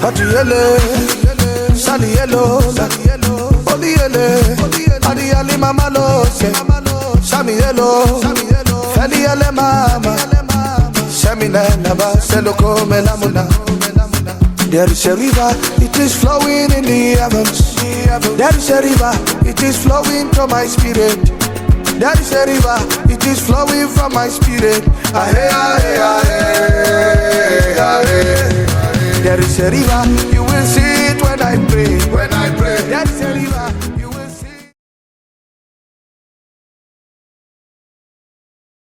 Adiyele, Saliyelo, Odiyele, Adiyali mama lo se, Samiyelo, Feliyele mama, Semina naba seloko melamuna. There is a river, it is flowing in the heavens. There is a river, it is flowing to my spirit. There is a river, it is flowing from my spirit. Ahe, ahe, ahe, ahe. There is a river, you will see it when I pray. When I pray.